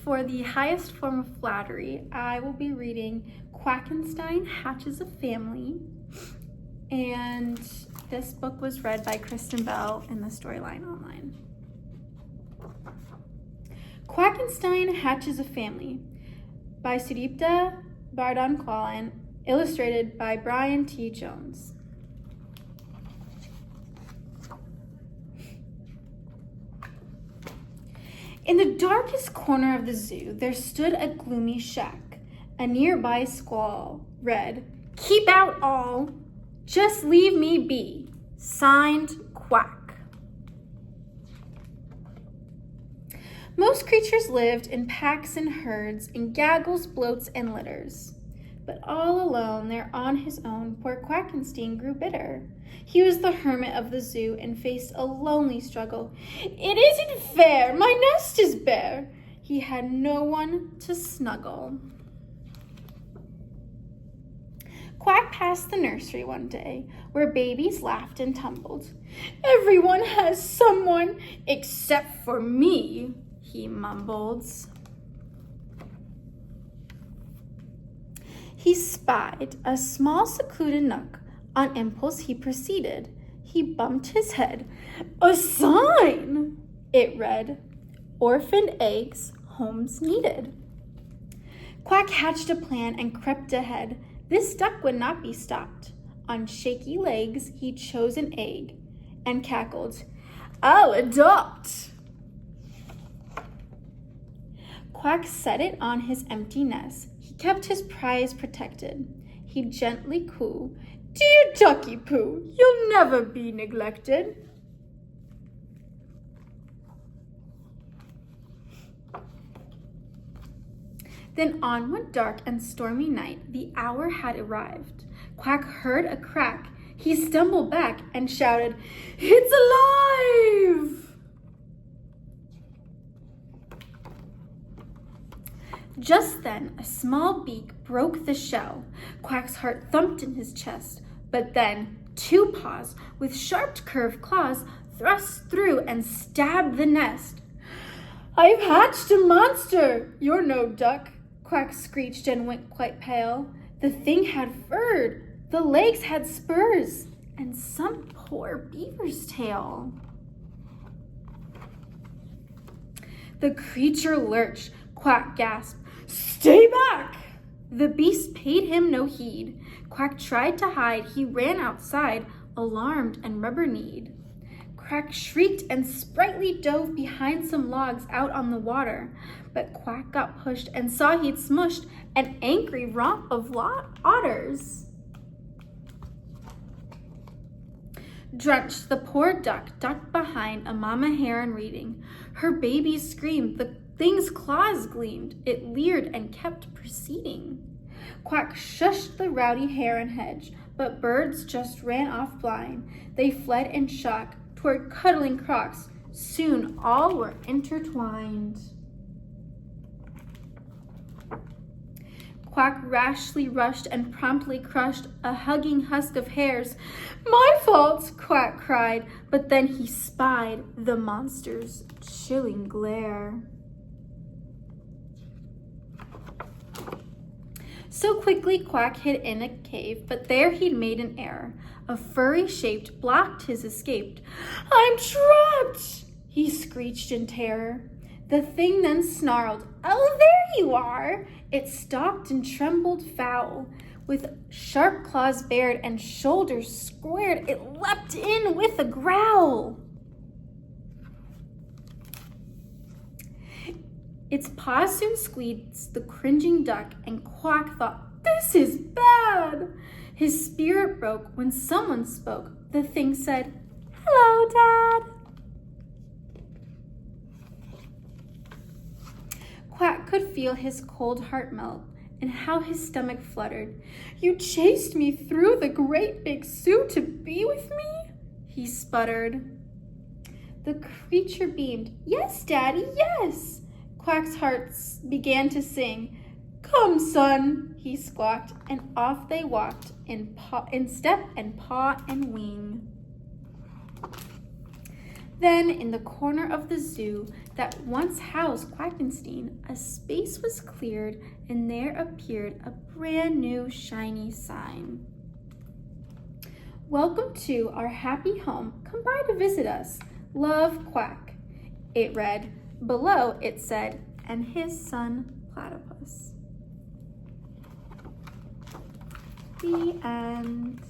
For the highest form of flattery, I will be reading Quackenstein Hatches a Family. And this book was read by Kristen Bell in the Storyline Online. Quackenstein Hatches a Family by Sudipta Bardhan-Quallen, illustrated by Brian T. Jones. In the darkest corner of the zoo, there stood a gloomy shack. A nearby squall read, "Keep out all, just leave me be. Signed, Quack." Most creatures lived in packs and herds, in gaggles, bloats, and litters. But all alone there on his own, poor Quackenstein grew bitter. He was the hermit of the zoo and faced a lonely struggle. "It isn't fair, my nest is bare." He had no one to snuggle. Quack passed the nursery one day, where babies laughed and tumbled. "Everyone has someone except for me," he mumbled. He spied a small secluded nook. On impulse he proceeded. He bumped his head. "A sign!" it read. "Orphaned eggs, homes needed." Quack hatched a plan and crept ahead. This duck would not be stopped. On shaky legs he chose an egg and cackled, "I'll adopt." Quack set it on his empty nest. He kept his prize protected. He'd gently coo, "Dear Ducky Poo, you'll never be neglected." Then on one dark and stormy night, the hour had arrived. Quack heard a crack. He stumbled back and shouted, "It's alive!" Just then, a small beak broke the shell. Quack's heart thumped in his chest. But then, two paws with sharp curved claws thrust through and stabbed the nest. "I've hatched a monster! You're no duck!" Quack screeched and went quite pale. The thing had fur, the legs had spurs, and some poor beaver's tail. The creature lurched. Quack gasped, "Stay back!" The beast paid him no heed. Quack tried to hide. He ran outside, alarmed and rubber-kneed. Quack shrieked and sprightly dove behind some logs out on the water. But Quack got pushed and saw he'd smushed an angry romp of otters. Drenched, the poor duck ducked behind a mama heron reading. Her baby screamed. The thing's claws gleamed. It leered and kept proceeding. Quack shushed the rowdy heron hedge, but birds just ran off blind. They fled in shock toward cuddling crocs. Soon all were intertwined. Quack rashly rushed and promptly crushed a hugging husk of hares. "My fault," Quack cried, but then he spied the monster's chilling glare. So quickly Quack hid in a cave, but there he'd made an error. A furry shape blocked his escape. "I'm trapped!" he screeched in terror. The thing then snarled, "Oh, there you are!" It stalked and trembled foul. With sharp claws bared and shoulders squared, it leapt in with a growl. Its paws soon squeezed the cringing duck, and Quack thought, "This is bad." His spirit broke when someone spoke. The thing said, "Hello, Dad." Quack could feel his cold heart melt and how his stomach fluttered. "You chased me through the great big zoo to be with me?" he sputtered. The creature beamed. "Yes, Daddy, yes." Quack's heart began to sing. "Come, son," he squawked, and off they walked in step and paw and wing. Then, in the corner of the zoo, that once housed Quackenstein, a space was cleared and there appeared a brand new shiny sign. Welcome to our happy home. Come by to visit us. Love, Quack. It read. Below it said, and his son Platypus. The end.